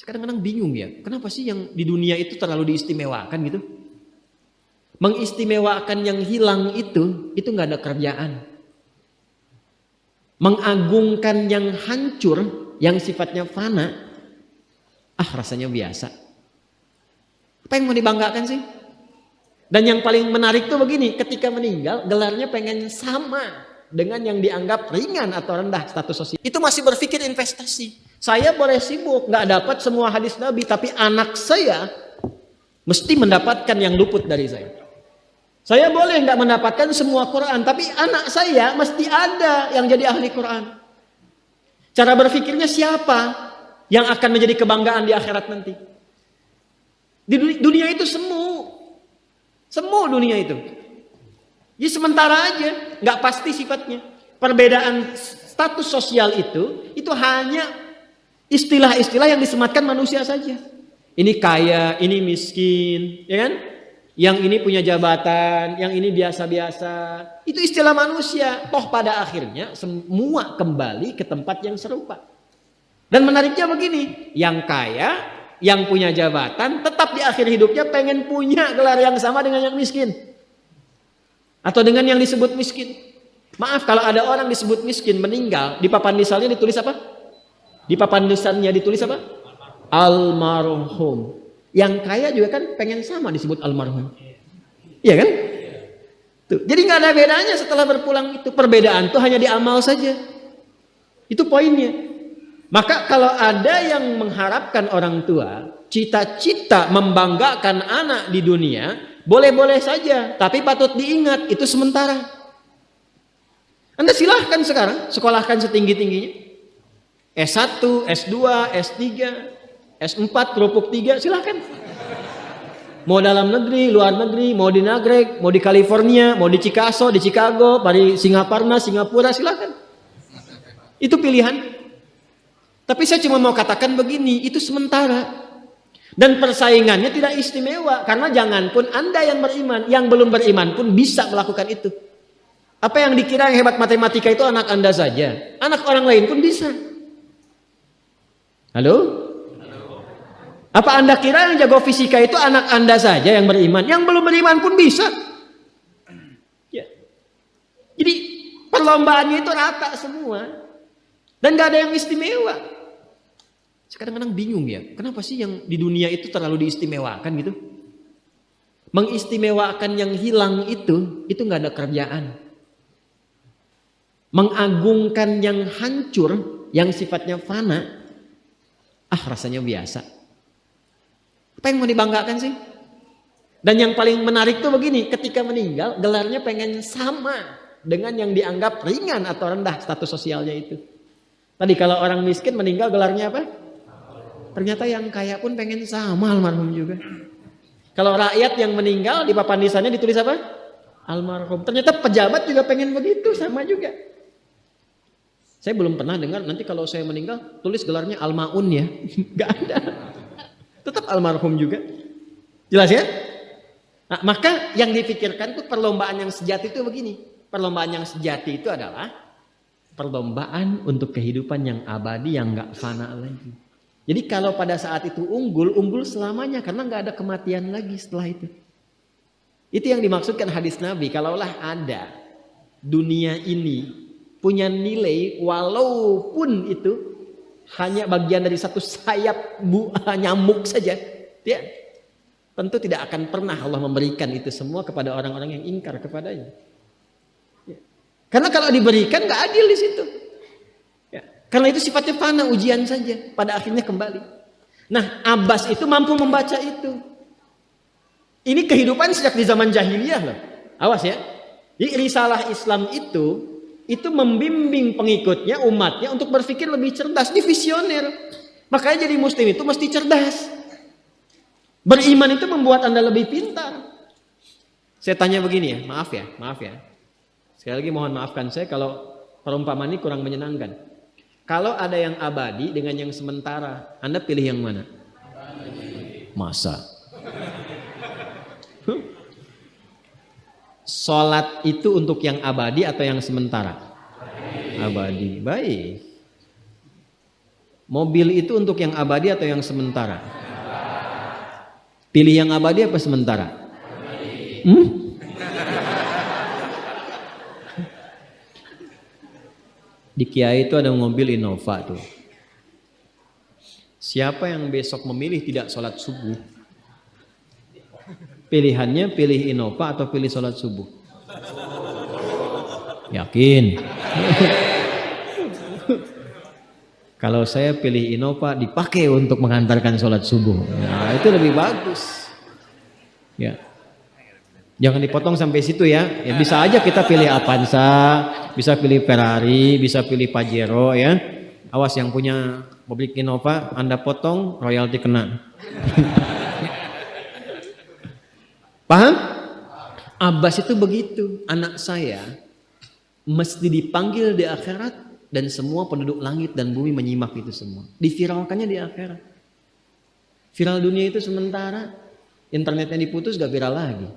Kadang-kadang bingung ya, kenapa sih yang di dunia itu terlalu diistimewakan gitu? Mengistimewakan yang hilang itu nggak ada kerjaan. Mengagungkan yang hancur, yang sifatnya fana, rasanya biasa. Apa yang mau dibanggakan sih? Dan yang paling menarik tuh begini, ketika meninggal gelarnya pengen sama dengan yang dianggap ringan atau rendah status sosial. Itu masih berpikir investasi. Saya boleh sibuk, nggak dapat semua hadis Nabi, tapi anak saya mesti mendapatkan yang luput dari saya. Saya boleh nggak mendapatkan semua Quran, tapi anak saya mesti ada yang jadi ahli Quran. Cara berpikirnya siapa yang akan menjadi kebanggaan di akhirat nanti? Di dunia itu semu dunia itu. Jadi sementara aja, nggak pasti sifatnya. Perbedaan status sosial itu hanya istilah-istilah yang disematkan manusia saja. Ini kaya, ini miskin, ya kan? Yang ini punya jabatan, yang ini biasa-biasa. Itu istilah manusia. Toh pada akhirnya semua kembali ke tempat yang serupa. Dan menariknya begini, yang kaya, yang punya jabatan, tetap di akhir hidupnya pengen punya gelar yang sama dengan yang miskin. Atau dengan yang disebut miskin. Maaf, kalau ada orang disebut miskin meninggal, di papan nisannya ditulis apa? Di papan nisannya ditulis apa? Almarhum. Yang kaya juga kan pengen sama disebut almarhum. Iya kan? Tuh. Jadi nggak ada bedanya setelah berpulang itu. Perbedaan tuh hanya di amal saja. Itu poinnya. Maka kalau ada yang mengharapkan orang tua, cita-cita membanggakan anak di dunia, boleh-boleh saja. Tapi patut diingat, itu sementara. Anda silahkan sekarang sekolahkan setinggi-tingginya. S1, S2, S3, S4, kerupuk 3, silahkan. Mau dalam negeri, luar negeri, mau di Nagreg, mau di California, mau di Chicago, di Chicago, di Singapura, silahkan. Itu pilihan. Tapi saya cuma mau katakan begini, itu sementara. Dan persaingannya tidak istimewa. Karena jangan pun Anda yang beriman, yang belum beriman pun bisa melakukan itu. Apa yang dikira yang hebat matematika itu anak Anda saja. Anak orang lain pun bisa. Halo? Apa Anda kira yang jago fisika itu anak Anda saja yang beriman? Yang belum beriman pun bisa. Ya. Jadi perlombaannya itu rata semua. Dan gak ada yang istimewa. Kadang-kadang bingung ya. Kenapa sih yang di dunia itu terlalu diistimewakan gitu? Mengistimewakan yang hilang itu gak ada kerjaan. Mengagungkan yang hancur, yang sifatnya fana, rasanya biasa. Apa yang mau dibanggakan sih? Dan yang paling menarik tuh begini, ketika meninggal gelarnya pengen sama dengan yang dianggap ringan atau rendah status sosialnya itu. Tadi kalau orang miskin meninggal gelarnya apa? Ternyata yang kaya pun pengen sama almarhum juga. Kalau rakyat yang meninggal di papan nisannya ditulis apa? Almarhum. Ternyata pejabat juga pengen begitu, sama juga. Saya belum pernah dengar nanti kalau saya meninggal tulis gelarnya Almaun ya. Gak ada. Tetap almarhum juga. Jelas ya? Nah, maka yang dipikirkan tuh perlombaan yang sejati itu begini. Perlombaan yang sejati itu adalah perlombaan untuk kehidupan yang abadi yang gak fana lagi. Jadi kalau pada saat itu unggul selamanya karena gak ada kematian lagi setelah itu. Itu yang dimaksudkan hadis Nabi. Kalaulah ada dunia ini punya nilai walaupun itu hanya bagian dari satu sayap nyamuk saja, ya, tentu tidak akan pernah Allah memberikan itu semua kepada orang-orang yang ingkar kepadanya. Ya. Karena kalau diberikan nggak adil di situ. Ya. Karena itu sifatnya fana, ujian saja, pada akhirnya kembali. Nah, Abbas itu mampu membaca itu. Ini kehidupan sejak di zaman jahiliyah loh. Awas ya. Jadi risalah Islam itu membimbing pengikutnya, umatnya untuk berpikir lebih cerdas, di visioner. Makanya jadi muslim itu mesti cerdas. Beriman itu membuat Anda lebih pintar. Saya tanya begini ya, maaf ya. Sekali lagi mohon maafkan saya kalau perumpamaan ini kurang menyenangkan. Kalau ada yang abadi dengan yang sementara, Anda pilih yang mana? Masa? Sholat itu untuk yang abadi atau yang sementara? Abadi. Baik. Mobil itu untuk yang abadi atau yang sementara? Pilih yang abadi apa sementara? Di Kiai itu ada mobil Innova tuh. Siapa yang besok memilih tidak sholat subuh, pilihannya pilih Innova atau pilih sholat subuh? Yakin? Kalau saya pilih Innova dipakai untuk mengantarkan sholat subuh, nah itu lebih bagus. Ya, jangan dipotong sampai situ ya. Ya bisa aja kita pilih Avanza, bisa pilih Ferrari, bisa pilih Pajero ya. Awas yang punya mobil Innova, Anda potong royalti kena. Paham? Abbas itu begitu. Anak saya mesti dipanggil di akhirat dan semua penduduk langit dan bumi menyimak itu semua. Diviralkannya di akhirat. Viral dunia itu sementara, internetnya diputus gak viral lagi.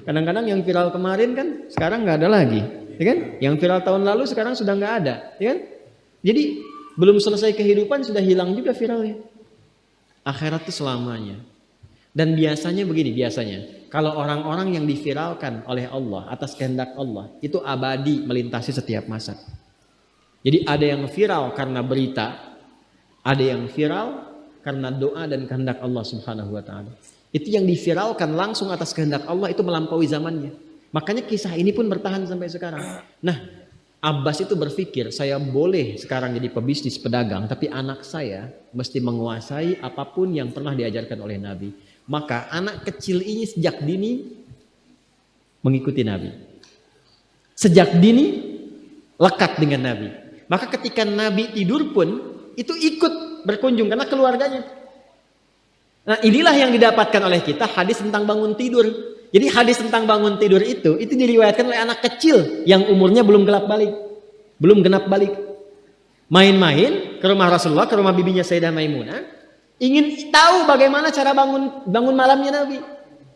Kadang-kadang yang viral kemarin kan sekarang gak ada lagi, ya kan? Yang viral tahun lalu sekarang sudah gak ada, ya kan? Jadi belum selesai kehidupan sudah hilang juga viralnya. Akhirat itu selamanya. Dan biasanya begini, kalau orang-orang yang diviralkan oleh Allah atas kehendak Allah itu abadi melintasi setiap masa. Jadi ada yang viral karena berita, ada yang viral karena doa dan kehendak Allah Subhanahu wa taala. Itu yang diviralkan langsung atas kehendak Allah itu melampaui zamannya. Makanya kisah ini pun bertahan sampai sekarang. Nah, Abbas itu berpikir, saya boleh sekarang jadi pebisnis pedagang, tapi anak saya mesti menguasai apapun yang pernah diajarkan oleh Nabi. Maka anak kecil ini sejak dini mengikuti Nabi. Sejak dini lekat dengan Nabi. Maka ketika Nabi tidur pun itu ikut berkunjung karena keluarganya. Nah, inilah yang didapatkan oleh kita hadis tentang bangun tidur. Jadi hadis tentang bangun tidur itu diriwayatkan oleh anak kecil yang umurnya belum genap balik. Main-main ke rumah Rasulullah, ke rumah bibinya Sayyidah Maimunah, ingin tahu bagaimana cara bangun malamnya Nabi.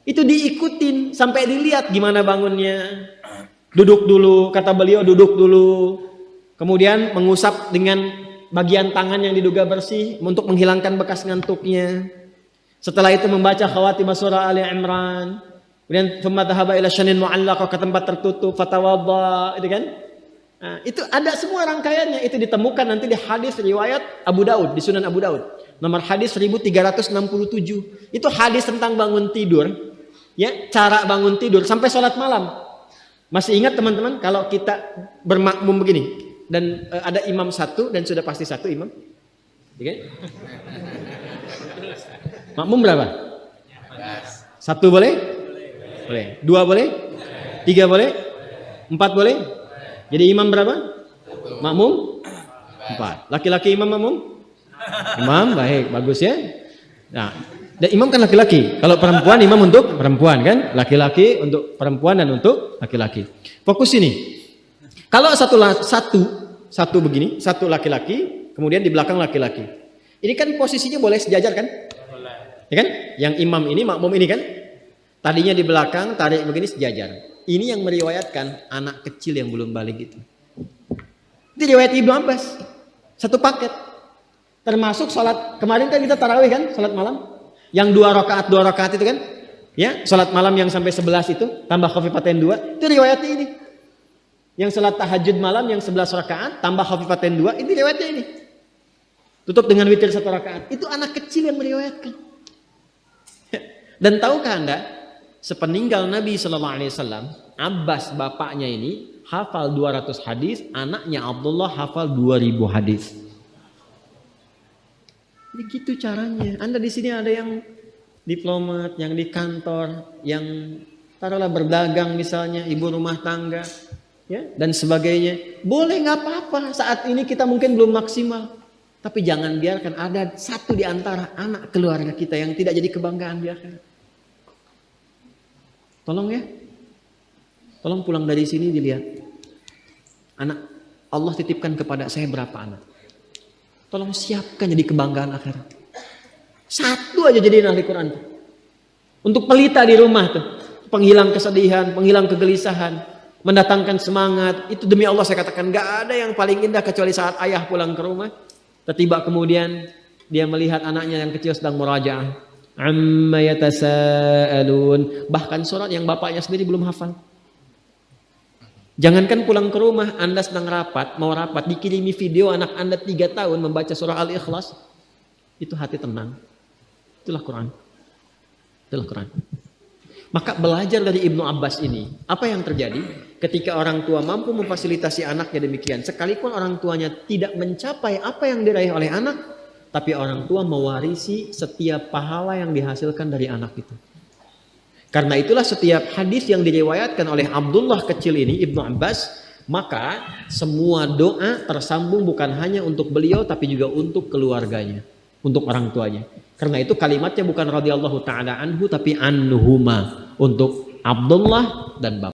Itu diikutin sampai dilihat gimana bangunnya. Duduk dulu, kata beliau duduk dulu. Kemudian mengusap dengan bagian tangan yang diduga bersih untuk menghilangkan bekas ngantuknya. Setelah itu membaca khawatimah surah Ali Imran. Kemudian thumma dhahaba ila syanin mu'allaqah, ke tempat tertutup, fatawadda, itu kan? Nah, itu ada semua rangkaiannya, itu ditemukan nanti di hadis riwayat Abu Daud, di Sunan Abu Daud. Nomor hadis 1367. Itu hadis tentang bangun tidur, ya, cara bangun tidur sampai sholat malam. Masih ingat teman-teman kalau kita bermakmum begini dan ada imam satu dan sudah pasti satu imam, ya kan? Makmum berapa? Satu boleh? Boleh. Dua boleh? Tiga boleh? Empat boleh? Jadi imam berapa? Makmum? Empat. Laki-laki imam makmum? Imam, baik, bagus ya. Nah, dan imam kan laki-laki. Kalau perempuan imam untuk perempuan kan? Laki-laki untuk perempuan dan untuk laki-laki. Fokus ini. Kalau satu begini, satu laki-laki, kemudian di belakang laki-laki. Ini kan posisinya boleh sejajar kan? Ya kan? Yang imam ini, makmum ini kan? Tadinya di belakang, tarik begini sejajar. Ini yang meriwayatkan anak kecil yang belum balik itu. Itu riwayat Ibnu Abbas. Satu paket. Termasuk sholat, kemarin kan kita tarawih kan, sholat malam. Yang dua rakaat itu kan. Ya, sholat malam yang sampai 11 itu, tambah khafifatain 2, itu riwayatnya ini. Yang sholat tahajud malam yang 11 rakaat, tambah khafifatain 2, itu riwayatnya ini. Tutup dengan witir 1 rakaat. Itu anak kecil yang meriwayatkan. Dan tahukah Anda? Sepeninggal Nabi SAW, Abbas bapaknya ini hafal 200 hadis, anaknya Abdullah hafal 2000 hadis. Begitu caranya. Anda di sini ada yang diplomat, yang di kantor, yang taruhlah berdagang misalnya, ibu rumah tangga, ya, dan sebagainya. Boleh, nggak apa-apa. Saat ini kita mungkin belum maksimal, tapi jangan biarkan ada satu di antara anak keluarga kita yang tidak jadi kebanggaan di akhirat. Tolong ya, tolong pulang dari sini dilihat. Anak Allah titipkan kepada saya berapa anak. Tolong siapkan jadi kebanggaan akhirat. Satu aja jadi ahli Quran. Untuk pelita di rumah tuh, penghilang kesedihan, penghilang kegelisahan, mendatangkan semangat. Itu demi Allah saya katakan, gak ada yang paling indah kecuali saat ayah pulang ke rumah. Tiba kemudian dia melihat anaknya yang kecil sedang murajaah. Amma yatasaalun. Bahkan surat yang bapaknya sendiri belum hafal. Jangankan pulang ke rumah, Anda sedang mau rapat, dikirimi video anak Anda 3 tahun membaca surah Al-Ikhlas. Itu hati tenang. Itulah Quran. Itulah Quran. Maka belajar dari Ibnu Abbas ini, apa yang terjadi ketika orang tua mampu memfasilitasi anaknya demikian, sekalipun orang tuanya tidak mencapai apa yang diraih oleh anak, tapi orang tua mewarisi setiap pahala yang dihasilkan dari anak itu. Karena itulah setiap hadis yang diriwayatkan oleh Abdullah kecil ini, Ibnu Abbas, maka semua doa tersambung bukan hanya untuk beliau, tapi juga untuk keluarganya, untuk orang tuanya. Karena itu kalimatnya bukan radhiyallahu ta'ala anhu, tapi anhuma, untuk Abdullah dan Bapak.